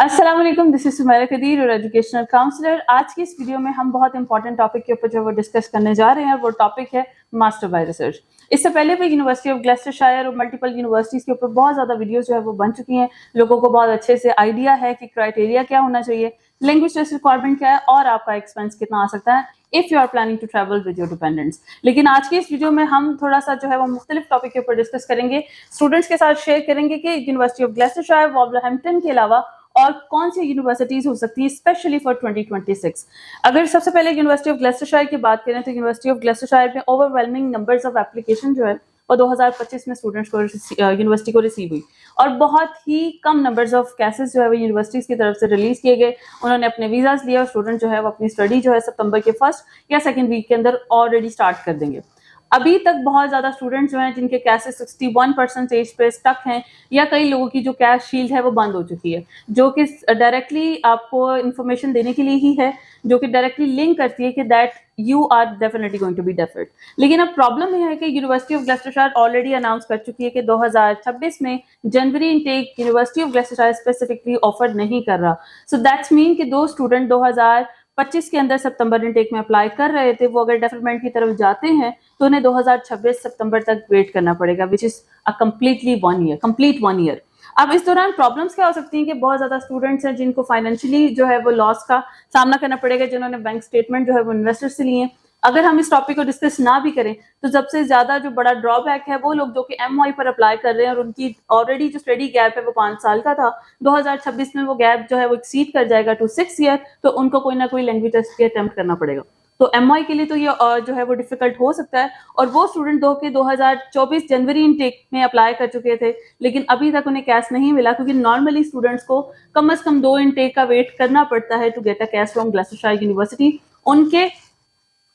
अस्सलाम वालेकुम, this is Sumaira Qadeer और एजुकेशनल काउंसलर। आज की इस वीडियो में हम बहुत इंपॉर्टेंट टॉपिक के ऊपर जो है वो डिस्कस करने जा रहे हैं और वो टॉपिक है मास्टर बाय रिसर्च। इससे पहले भी यूनिवर्सिटी ऑफ ग्लेस्टरशायर और मल्टीपल यूनिवर्सिटीज़ के ऊपर बहुत ज़्यादा वीडियोस जो है वो बन चुकी हैं। लोगों को बहुत अच्छे से आइडिया है कि क्राइटेरिया क्या होना चाहिए, लैंग्वेज टेस्ट रिक्वायरमेंट क्या है और आपका एक्सपेंस कितना आ सकता है if you are planning to travel with your dependents. लेकिन आज की इस वीडियो में हम थोड़ा सा जो है वो मुख्तलिफ टॉपिक के ऊपर डिस्कस करेंगे, स्टूडेंट्स के साथ शेयर करेंगे कि यूनिवर्सिटी ऑफ ग्लेस्टरशायर, वुल्वरहैम्पटन के अलावा और कौन सी यूनिवर्सिटीज हो सकती है स्पेशली फॉर 2026। अगर सबसे पहले यूनिवर्सिटी ऑफ ग्लेस्टरशायर की बात करें तो यूनिवर्सिटी ऑफ ग्लेस्टरशायर में ओवरवेलमिंग नंबर्स ऑफ एप्लीकेशन जो है वो 2025 में स्टूडेंट्स को यूनिवर्सिटी को रिसीव हुई और बहुत ही कम नंबर्स ऑफ केसेस जो है वो यूनिवर्सिटीज़ की तरफ से रिलीज किए गए। उन्होंने अपने वीज़ाज लिए और स्टूडेंट जो है वो अपनी स्टडी जो है सितंबर के फर्स्ट या सेकेंड वीक के अंदर ऑलरेडी स्टार्ट कर देंगे। अभी तक बहुत ज़्यादा स्टूडेंट्स जो हैं जिनके कैसेस 61% पे स्टक हैं या कई लोगों की जो कैश शील्ड है वो बंद हो चुकी है, जो कि डायरेक्टली आपको इन्फॉर्मेशन देने के लिए ही है, जो कि डायरेक्टली लिंक करती है कि that you are definitely going to be deferred. लेकिन अब प्रॉब्लम यह है कि University of Gloucestershire already announce कर चुकी है कि 2026 में जनवरी intake University of Gloucestershire specifically offer नहीं कर रहा। सो दैट्स मीन कि दो स्टूडेंट 2025 के अंदर सितंबर इनटेक में अप्लाई कर रहे थे, वो अगर डेफरमेंट की तरफ जाते हैं तो उन्हें 2026 सितंबर तक वेट करना पड़ेगा, which is a complete one year. अब इस दौरान प्रॉब्लम्स क्या हो सकती हैं कि बहुत ज्यादा स्टूडेंट्स हैं जिनको फाइनेंशियली जो है वो लॉस का सामना करना पड़ेगा, जिन्होंने बैंक स्टेटमेंट जो है वो इन्वेस्टर से लिए। अगर हम इस टॉपिक को डिस्कस ना भी करें तो सबसे ज्यादा जो बड़ा ड्रॉबैक है वो लोग जो कि MOI पर अप्लाई कर रहे हैं और उनकी ऑलरेडी जो स्टडी गैप है वो 5 साल का था, 2026 में वो गैप जो है वो एक्सीड कर जाएगा टू 6 ईयर, तो उनको कोई ना कोई लैंग्वेज टेस्ट के अटेम्प्ट करना पड़ेगा। तो MOI के लिए तो ये जो है वो डिफिकल्ट हो सकता है। और वो स्टूडेंट दो के 2024 जनवरी इनटेक में अप्लाई कर चुके थे लेकिन अभी तक उन्हें कैश नहीं मिला, क्योंकि नॉर्मली स्टूडेंट्स को कम से कम 2 इनटेक का वेट करना पड़ता है to get a CAS from Gloucestershire University. उनके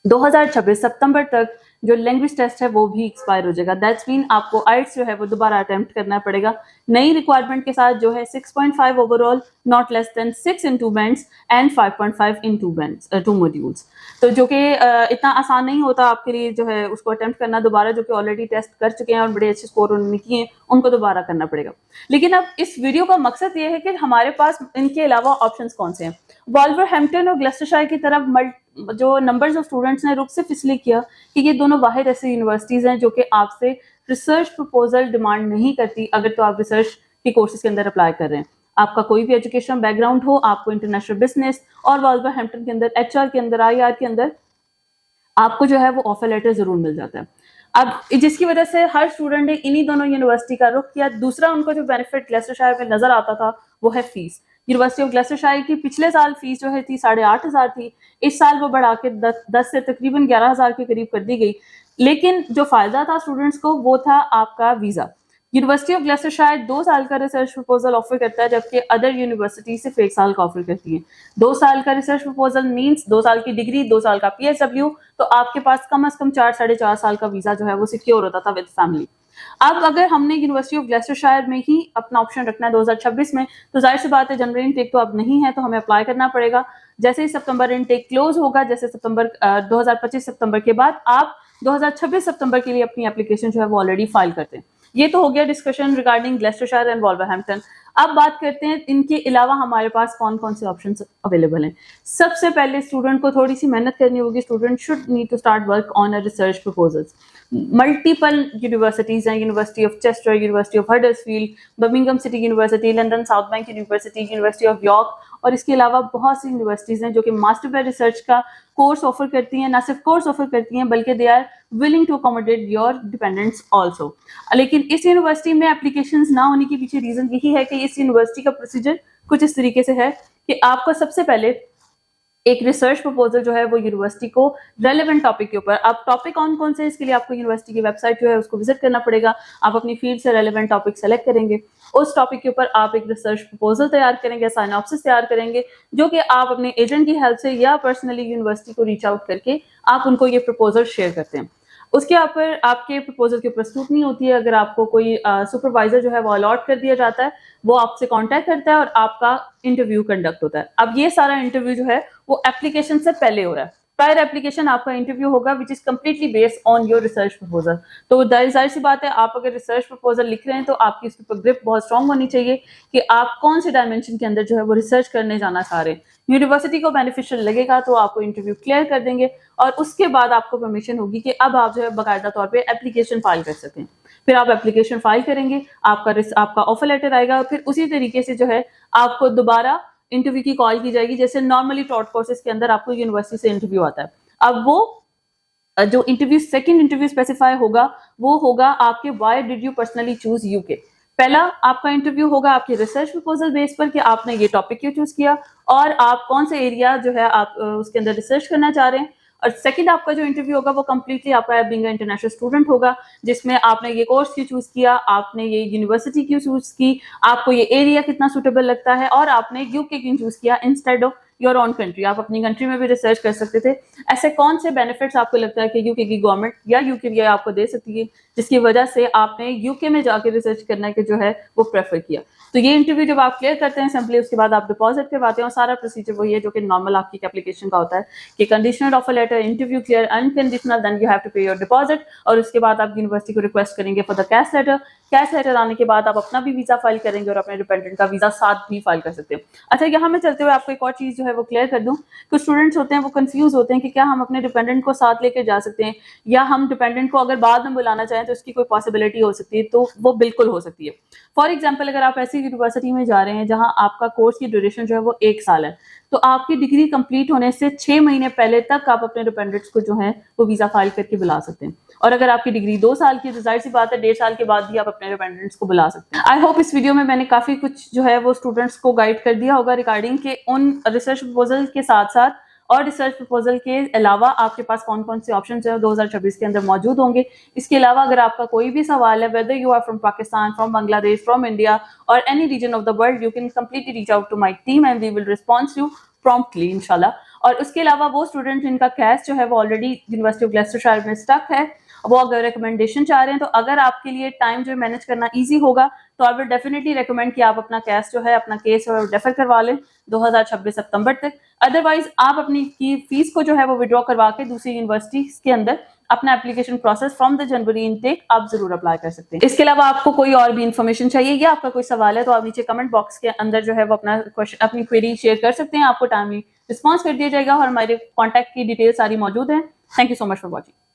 2026 सितंबर तक जो लैंग्वेज टेस्ट है वो भी एक्सपायर हो जाएगा। दैट्स मीन आपको आइट्स जो है वो दोबारा अटेम्प्ट करना पड़ेगा नई रिक्वायरमेंट के साथ, जो है 6.5 overall, not less than 6 in 2 bands and 5.5 in 2 bands 2 modules. तो जो कि इतना आसान नहीं होता आपके लिए जो है उसको अटेम्प्ट करना दोबारा, जो कि ऑलरेडी टेस्ट कर चुके हैं और बड़े अच्छे स्कोर उन्होंने किए हैं, उनको दोबारा करना पड़ेगा। लेकिन अब इस वीडियो का मकसद ये है कि हमारे पास इनके अलावा ऑप्शंस कौन से हैं। वुल्वरहैम्पटन और ग्लेस्टरशायर की तरफ जो नंबर्स ऑफ स्टूडेंट्स ने रुख सिर्फ इसलिए किया कि ये दोनों वाहिद ऐसी यूनिवर्सिटीज हैं जो कि आपसे रिसर्च प्रपोजल डिमांड नहीं करती अगर तो आप रिसर्च के कोर्सेज के अंदर अप्लाई कर रहे हैं। आपका कोई भी एजुकेशनल बैकग्राउंड हो, आपको इंटरनेशनल बिजनेस और वुल्वरहैम्पटन के अंदर HR के अंदर, IR के अंदर आपको जो है वो ऑफर लेटर जरूर मिल जाता है। अब जिसकी वजह से हर स्टूडेंट ने इन्हीं दोनों यूनिवर्सिटी का रुख किया। दूसरा उनको जो बेनिफिट ग्लेस्टरशायर में नजर आता था वो है फीस। यूनिवर्सिटी ऑफ ग्लेस्टरशायर की पिछले साल फीस जो है थी 8,500 थी, इस साल वो बढ़ा के 10 से तकरीबन 11,000 के करीब कर दी गई। लेकिन जो फायदा था स्टूडेंट्स को वो था आपका वीजा। यूनिवर्सिटी ऑफ ग्लेस्टरशायर 2 साल का रिसर्च प्रपोजल ऑफर करता है, जबकि अदर यूनिवर्सिटी सिर्फ 1 साल का ऑफर करती है। 2 साल का रिसर्च प्रपोजल मींस 2 साल की डिग्री, 2 साल का PSW, तो आपके पास कम से कम 4-4.5 साल का वीजा जो है वो सिक्योर होता था विद फैमिली। अब अगर हमने यूनिवर्सिटी ऑफ ग्लेस्टरशायर में ही अपना ऑप्शन रखना है 2026 में, तो जाहिर सी बात है जनवरी इनटेक तो अब नहीं है, तो हमें अप्लाई करना पड़ेगा। जैसे ही सितंबर इनटेक क्लोज होगा, जैसे सितंबर 2025 सितंबर के बाद आप 2026 सितंबर के लिए अपनी एप्लीकेशन जो है वो ऑलरेडी फाइल करते हैं। ये तो हो गया डिस्कशन रिगार्डिंग ग्लेस्टरशायर एंड वुल्वरहैम्पटन। अब बात करते हैं इनके अलावा हमारे पास कौन कौन से ऑप्शन अवेलेबल हैं। सबसे पहले स्टूडेंट को थोड़ी सी मेहनत करनी होगी। Student should need to start work on a research proposals. Multiple universities हैं, University of Chester, University of Huddersfield, Birmingham City University, London South Bank University, University of York और इसके अलावा बहुत सी यूनिवर्सिटीज हैं जो कि मास्टर बाय रिसर्च का कोर्स ऑफर करती हैं। ना सिर्फ कोर्स ऑफर करती हैं बल्कि they are willing to accommodate your dependents also. लेकिन इस यूनिवर्सिटी में एप्लीकेशंस ना होने के पीछे रीजन यही है कि इस यूनिवर्सिटी का प्रोसीजर कुछ इस तरीके से है कि आपको सबसे पहले एक रिसर्च प्रपोजल जो है वो यूनिवर्सिटी को रेलेवेंट टॉपिक के ऊपर, अब टॉपिक कौन से इसके लिए आपको यूनिवर्सिटी की वेबसाइट जो है उसको विजिट करना पड़ेगा। आप अपनी फील्ड से रेलेवेंट टॉपिक सेलेक्ट करेंगे, उस टॉपिक के ऊपर आप एक रिसर्च प्रपोजल तैयार करेंगे, साइनॉप्सिस तैयार करेंगे, जो कि आप अपने एजेंट की हेल्प से या पर्सनली यूनिवर्सिटी को रीच आउट करके आप उनको ये प्रपोजल शेयर करते हैं। उसके ऊपर आपके प्रपोजल के ऊपर स्क्रूटनी होती है। अगर आपको कोई सुपरवाइजर जो है वो अलॉट कर दिया जाता है, वो आपसे कांटेक्ट करता है और आपका इंटरव्यू कंडक्ट होता है। अब ये सारा इंटरव्यू जो है वो एप्लीकेशन से पहले हो रहा है। प्रायर एप्लीकेशन आपका इंटरव्यू होगा which is completely based on your research proposal. तो जाहिर सी बात है, आप अगर रिसर्च प्रपोजल लिख रहे हैं तो आपकी इसके ऊपर ग्रिप बहुत स्ट्रांग होनी चाहिए कि आप कौन से डायमेंशन के अंदर जो है वो रिसर्च करने जाना चाह रहे हैं। यूनिवर्सिटी को बेनिफिशियल लगेगा तो आपको इंटरव्यू क्लियर कर देंगे और उसके बाद आपको परमिशन होगी कि अब आप जो है बाकायदा तौर पर एप्लीकेशन फाइल कर सकें। फिर आप एप्लीकेशन फाइल करेंगे, आपका ऑफर लेटर आएगा, फिर उसी तरीके से जो है आपको दोबारा इंटरव्यू की कॉल की जाएगी जैसे नॉर्मली टॉट कोर्सेज के अंदर आपको यूनिवर्सिटी से इंटरव्यू आता है। अब वो जो इंटरव्यू सेकंड इंटरव्यू स्पेसिफाई होगा वो होगा आपके why did you personally choose UK. पहला आपका इंटरव्यू होगा आपके रिसर्च प्रपोजल बेस पर कि आपने ये टॉपिक क्यों चूज किया और आप कौन से एरिया जो है आप उसके अंदर रिसर्च करना चाह रहे हैं। और सेकंड आपका जो इंटरव्यू होगा वो कम्प्लीटली आपका बीइंग अ इंटरनेशनल स्टूडेंट होगा, जिसमें आपने ये कोर्स क्यों चूज किया, आपने ये यूनिवर्सिटी क्यों चूज की, आपको ये एरिया कितना सूटेबल लगता है और आपने यूके क्यों चूज किया instead of your own country. आप अपनी कंट्री में भी रिसर्च कर सकते थे। ऐसे कौन से बेनिफिट्स आपको लगता है कि यूके की गवर्नमेंट या यूके आपको दे सकती है जिसकी वजह से आपने यूके में जाकर रिसर्च करने के जो है वो प्रेफर किया। तो ये इंटरव्यू जब आप क्लियर करते हैं सिंपली उसके बाद आप डिपॉजिट करवाते हैं और सारा प्रोसीजर वही है जो कि नॉर्मल आपकी एप्लीकेशन का होता है कि conditional offer letter, interview clear, unconditional, then you have to pay your deposit और उसके बाद आप यूनिवर्सिटी को रिक्वेस्ट करेंगे for the cash letter. Cash letter आने के बाद आप अपना भी वीजा फाइल करेंगे और अपने डिपेंडेंट का वीजा साथ भी फाइल कर सकते हैं। अच्छा, यहाँ में चलते हुए आपको एक और चीज जो है वो क्लियर कर दूं। कुछ स्टूडेंट्स होते हैं वो कंफ्यूज होते हैं कि क्या हम अपने डिपेंडेंट को साथ लेकर जा सकते हैं या हम डिपेंडेंट को अगर बाद में बुलाना चाहें तो उसकी कोई पॉसिबिलिटी हो सकती है। तो वो बिल्कुल हो सकती है। फॉर एग्जाम्पल, अगर आप ऐसी यूनिवर्सिटी में जा रहे हैं जहां आपका कोर्स की ड्यूरेशन जो है वो 1 साल है तो आपकी डिग्री कंप्लीट होने से 6 महीने पहले तक आप अपने डिपेंडेंट्स को जो है वो वीजा फाइल करके बुला सकते हैं। और अगर आपकी डिग्री 2 साल की, तो जाहिर सी बात है 1.5 साल के बाद भी आप अपने डिपेंडेंट्स को बुला सकते हैं। आई होप इस वीडियो में मैंने काफी कुछ जो है वो स्टूडेंट्स को गाइड कर दिया होगा रिगार्डिंग के उन रिसर्च प्रपोजल के साथ साथ और रिसर्च प्रपोजल के अलावा आपके पास कौन कौन से ऑप्शन जो है 2026 के अंदर मौजूद होंगे। इसके अलावा अगर आपका कोई भी सवाल है, whether you are from Pakistan, from Bangladesh, from India और any region of the world, you can completely reach out to my team and we will response you promptly इंशाल्लाह। और उसके अलावा वो स्टूडेंट जिनका कैश जो है वो ऑलरेडी यूनिवर्सिटी ऑफ ग्लेस्टरशायर में स्टक है, वो अगर रिकमेंडेशन चाह रहे हैं तो अगर आपके लिए टाइम जो मैनेज करना इजी होगा तो आई विल डेफिनेटली रिकमेंड कि आप अपना कैश जो है, अपना केस रेफर करवा लें 2026 सितंबर तक। अदरवाइज आप अपनी फीस को जो है वो विड्रॉ करवा के दूसरी यूनिवर्सिटी के अंदर अपना application process from the January intake आप जरूर अप्लाई कर सकते हैं। इसके अलावा आपको कोई और भी इन्फॉर्मेशन चाहिए या आपका कोई सवाल है तो आप नीचे कमेंट बॉक्स के अंदर जो है वो अपनी क्वेरी शेयर कर सकते हैं। आपको टाइमली रिस्पॉन्स कर दिया जाएगा और हमारे कॉन्टैक्ट की डिटेल सारी मौजूद है। Thank you so much for watching.